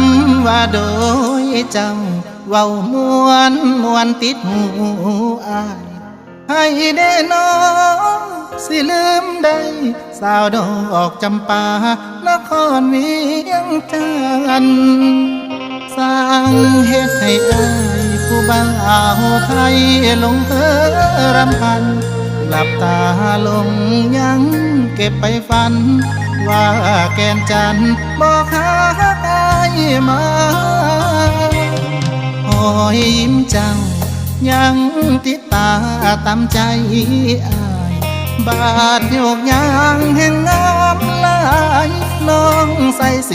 ำว่าโดยเจ้าเว้ามวนติดหูอายให้ได้น้องสิลืมได้สาวดอกจำปานครเวียงจันทน์สร้างเฮ็ดให้อายผู้บ่าวไทยหลงเพ้อรำพันหลับตาลงยังเก็บไปฝันว่าแก่นจันทน์บอกหาอายมาหอยยิ้มเจ้ายังติดตาตามใจอายบาดโยกยางแห่งน้ำลายน้องใส่สิน